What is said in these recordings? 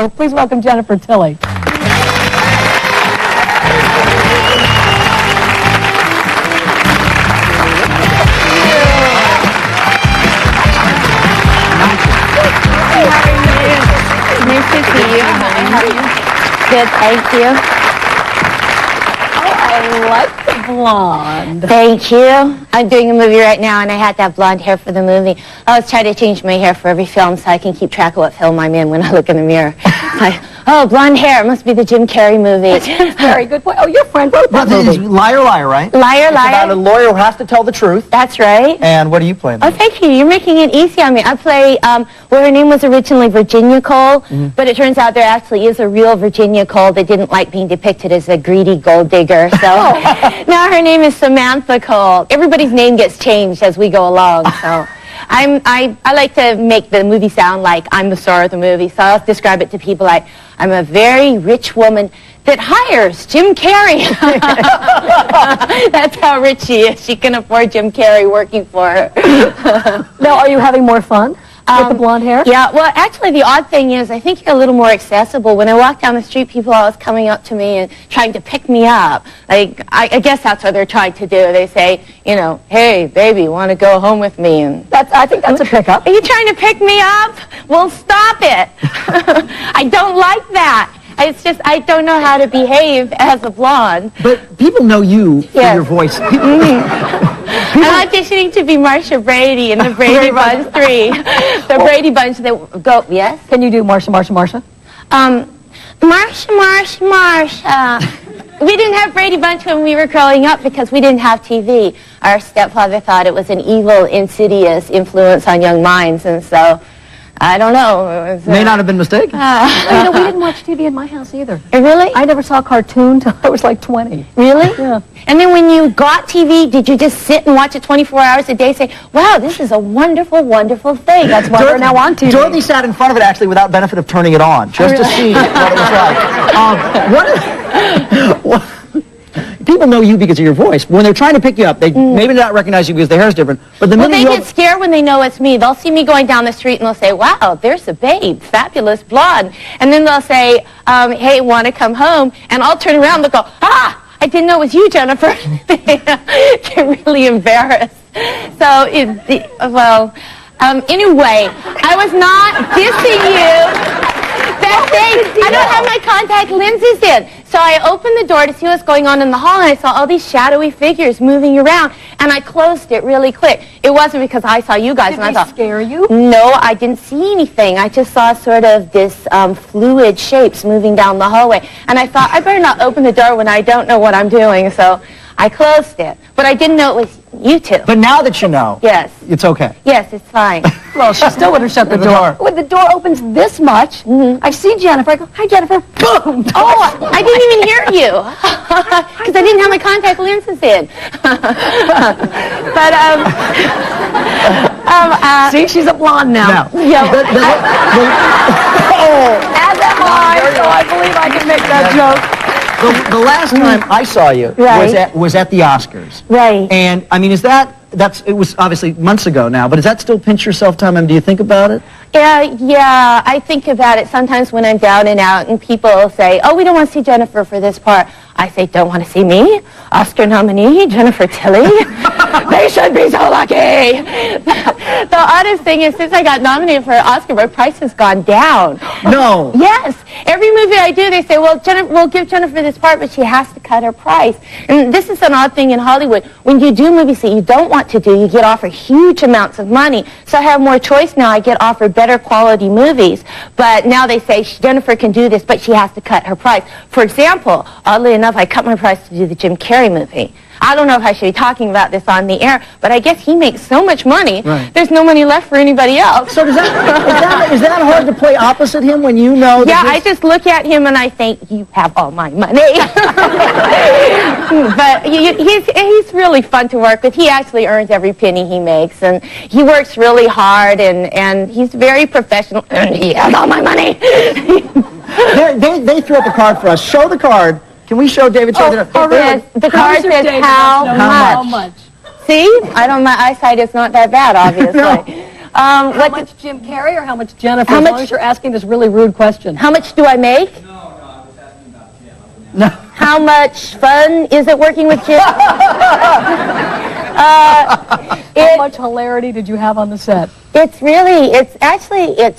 you. Please welcome Jennifer Tilly. Nice to see you. How are you? Good, thank you. Oh, I like the blonde. Thank you. I'm doing a movie right now, and I had to have blonde hair for the movie. I always try to change my hair for every film so I can keep track of what film I'm in when I look in the mirror. Like, oh, blonde hair. It must be the Jim Carrey movie. Very good point. Oh, your friend wrote that movie. Liar, Liar, right? Liar, It's about a liar. lawyer who has to tell the truth. That's right. And what do you play in the Oh, movie? thank you. You're making it easy on me. I play, well, her name was originally Virginia Cole, but it turns out there actually is a real Virginia Cole that didn't like being depicted as a greedy gold digger. So now her name is Samantha Cole. Everybody's name gets changed as we go along. So I like to make the movie sound like I'm the star of the movie. So I'll describe it to people like I'm a very rich woman that hires Jim Carrey. That's how rich she is. She can afford Jim Carrey working for her. Now, are you having more fun with the blonde hair? Yeah, well, actually, the odd thing is I think you're a little more accessible. When I walk down the street, people are always coming up to me and trying to pick me up. Like, I guess that's what they're trying to do. They say, you know, hey, baby, want to go home with me? And I think that's a pickup. are you trying to pick me up? Well, stop it. I don't like that. It's just I don't know how to behave as a blonde. But people know you for Yes. your voice. I'm auditioning to be Marsha Brady in the Brady Bunch 3. The Brady Bunch that go, yes? Can you do Marsha, Marsha, Marsha? Marsha. We didn't have Brady Bunch when we were growing up because we didn't have TV. Our stepfather thought it was an evil, insidious influence on young minds, and so, I don't know. It was, May not have been mistaken. You know, we didn't watch TV in my house either. Really? I never saw a cartoon till I was like 20. Really? Yeah. And then when you got TV, did you just sit and watch it 24 hours a day, say, wow, this is a wonderful, wonderful thing? That's why we're now on TV. Dorothy sat in front of it actually without benefit of turning it on, just to see what it was like. People know you because of your voice. When they're trying to pick you up, they maybe not recognize you because their hair's different. But the Well, minute they you get scared when they know it's me. They'll see me going down the street and they'll say, wow, there's a babe, fabulous blonde. And then they'll say, hey, want to come home? And I'll turn around and they'll go, I didn't know it was you, Jennifer. They're really embarrassed. So, anyway, I was not dissing you. That day, I don't have my contact lenses in. So I opened the door to see what's going on in the hall, and I saw all these shadowy figures moving around, and I closed it really quick. It wasn't because I saw you guys, Did and I they thought, scare you? no, I didn't see anything. I just saw sort of this fluid shapes moving down the hallway, and I thought, I better not open the door when I don't know what I'm doing, so I closed it. But I didn't know it was you two. But now that you know, Yes. it's okay. Yes, it's fine. Well, she still would have shut the door. When the door opens this much, I see Jennifer. I go, hi, Jennifer. Boom. Oh, I didn't even hear you because I didn't have my contact lenses in. But See, she's a blonde now. yeah, As am I, so I believe I can make that joke. The last time I saw you Right. was at the Oscars. right. And, I mean, it was obviously months ago now, but does that still pinch yourself time? I mean, do you think about it? Yeah, I think about it sometimes when I'm down and out and people say, oh, we don't want to see Jennifer for this part. I say, don't want to see me? Oscar nominee, Jennifer Tilly? They should be so lucky. The oddest thing is since I got nominated for an Oscar, my price has gone down. No. Yes. Every movie I do, they say, well, we'll give Jennifer this part, but she has to cut her price. And this is an odd thing in Hollywood. When you do movies that you don't want to do, you get offered huge amounts of money. So I have more choice now. I get offered better quality movies. But now they say, Jennifer can do this, but she has to cut her price. For example, oddly enough, I cut my price to do the Jim Carrey movie. I don't know if I should be talking about this on the air, but I guess he makes so much money, there's no money left for anybody else. So is that hard to play opposite him when you know that Yeah, I just look at him and I think, you have all my money. But he's really fun to work with. He actually earns every penny he makes, and he works really hard, and he's very professional, and he has all my money. They threw up a card for us. Show the card. Can we show David? The card says how How much. much? See? My eyesight is not that bad, obviously. How What? much Jim Carrey or how much Jennifer? How As much- long as you're asking this really rude question. How much do I make? No, I was asking about Jim. No. How much fun is it working with Jim? How much hilarity did you have on the set? It's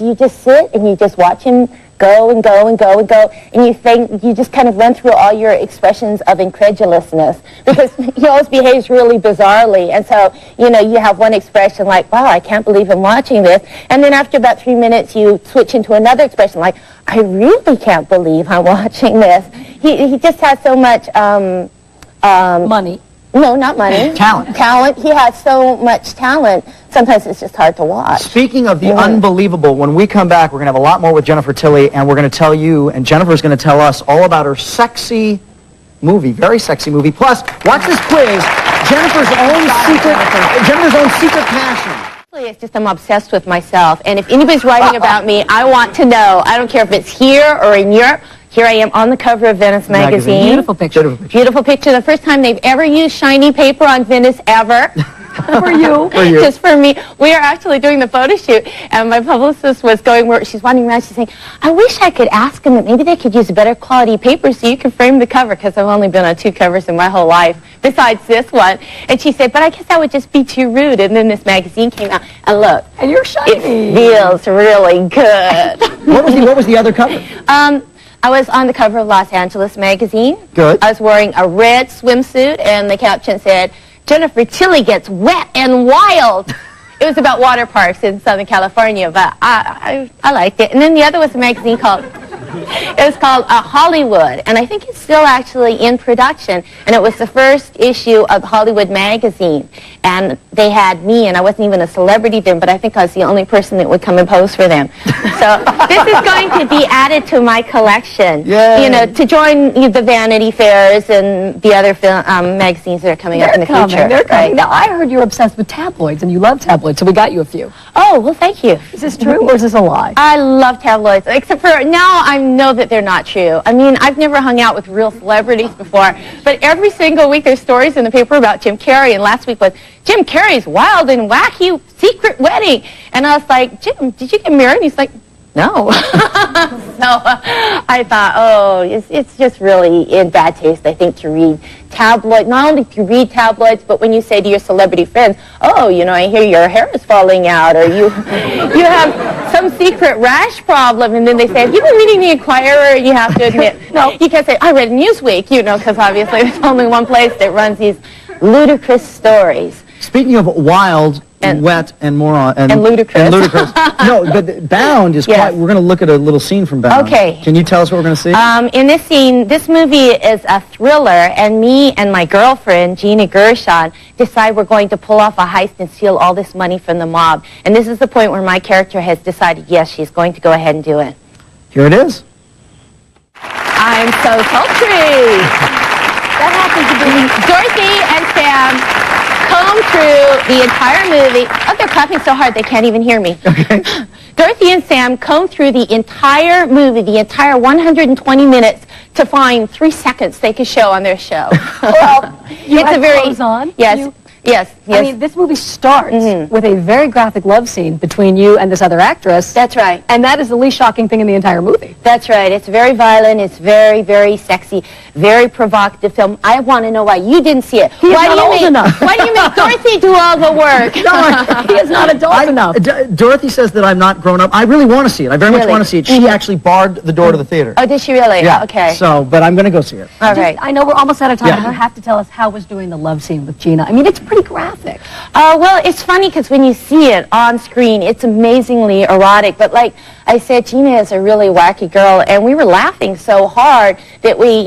you just sit and you just watch him go and go and go and go, and you just kind of run through all your expressions of incredulousness, because he always behaves really bizarrely, and so, you have one expression like, wow, I can't believe I'm watching this, and then after about 3 minutes you switch into another expression like, I really can't believe I'm watching this. He just has so much, Money. no, not money. Talent. Talent. He has so much talent. Sometimes it's just hard to watch. Speaking of the unbelievable, when we come back, we're going to have a lot more with Jennifer Tilly, and we're going to tell you, and Jennifer's going to tell us all about her sexy movie, very sexy movie. Plus, watch this quiz, Jennifer's own secret passion. It's just I'm obsessed with myself, and if anybody's writing about me, I want to know. I don't care if it's here or in Europe. Here I am on the cover of Venice magazine. Beautiful picture. Beautiful picture. The first time they've ever used shiny paper on Venice ever. For you. For you. Just for me. We are actually doing the photo shoot, and my publicist was going where she's wandering around. She's saying, I wish I could ask them that maybe they could use a better quality paper so you can frame the cover, because I've only been on 2 covers in my whole life besides this one. And she said, but I guess that would just be too rude. And then this magazine came out, and look, And you're shiny. it feels really good. What was the other cover? I was on the cover of Los Angeles magazine. Good. I was wearing a red swimsuit, and the caption said, Jennifer Tilly gets wet and wild. It was about water parks in Southern California, but I liked it. And then the other was a magazine called Hollywood, and I think it's still actually in production. And it was the first issue of Hollywood magazine, and they had me, and I wasn't even a celebrity then, but I think I was the only person that would come and pose for them. So this is going to be added to my collection. Yay. To join the Vanity Fairs and the other magazines that are coming up in the future. They're coming. Right? Now, I heard you're obsessed with tabloids, and you love tabloids, so we got you a few. Oh, well, thank you. Is this true, or is this a lie? I love tabloids, except for now I know that they're not true. I mean, I've never hung out with real celebrities before, but every single week there's stories in the paper about Jim Carrey, and last week was Jim Carrey's wild and wacky secret wedding. And I was like, Jim, did you get married? And he's like, no. So I thought, oh, it's just really in bad taste, I think, to read tabloids. Not only to read tabloids, but when you say to your celebrity friends, oh, I hear your hair is falling out, or you have some secret rash problem, and then they say, have you been reading the Inquirer? You have to admit, no. You can't say, I read Newsweek, because obviously there's only one place that runs these ludicrous stories. Speaking of wild, and wet, and moron, and ludicrous. No, but Bound is Yes. quite. We're going to look at a little scene from Bound. Okay. Can you tell us what we're going to see? In this scene, this movie is a thriller, and me and my girlfriend, Gina Gershon, decide we're going to pull off a heist and steal all this money from the mob. And this is the point where my character has decided, yes, she's going to go ahead and do it. Here it is. I'm so sultry. That happens to be Dorothy and Sam comb through the entire movie. Oh, they're clapping so hard they can't even hear me. Okay. Dorothy and Sam comb through the entire movie, the entire 120 minutes, to find 3 seconds they could show on their show. Well, you It's had a very clothes on? yes. I mean, this movie starts with a very graphic love scene between you and this other actress. That's right. And that is the least shocking thing in the entire movie. That's right. It's very violent. It's very, very sexy. Very provocative film. I want to know why you didn't see it. He is not old enough. Why do you make Dorothy do all the work? He is not adult enough. Dorothy says that I'm not grown up. I really want to see it. I very much Really? want to see it. She actually barred the door to the theater. Oh, did she really? Yeah. Okay. So, but I'm going to go see it. All right. I know we're almost out of time. Yeah. You have to tell us how was doing the love scene with Gina. I mean, it's pretty graphic. Well, it's funny because when you see it on screen, it's amazingly erotic. But like I said, Gina is a really wacky girl, and we were laughing so hard that we,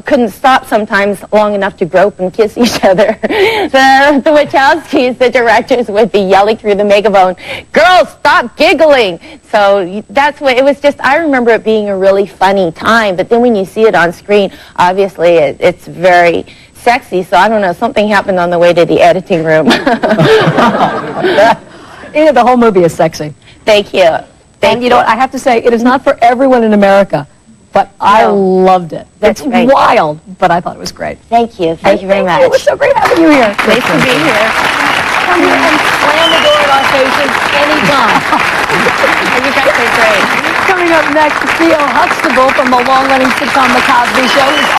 couldn't stop sometimes long enough to grope and kiss each other. The Wachowskis, the directors, would be yelling through the megaphone, "Girls, stop giggling!" So that's what it was. Just I remember it being a really funny time. But then when you see it on screen, obviously it's very sexy, so I don't know, something happened on the way to the editing room. The whole movie is sexy. Thank you. And you know what, I have to say, it is not for everyone in America, but I loved it. That's it's right. wild, but I thought it was great. Thank you. Thank you very much. It was so great having you here. Nice to be here. Come here and slam the door on occasion, anytime. You guys are great. Coming up next, Theo Huxtable from the long-running sitcom The Cosby Show.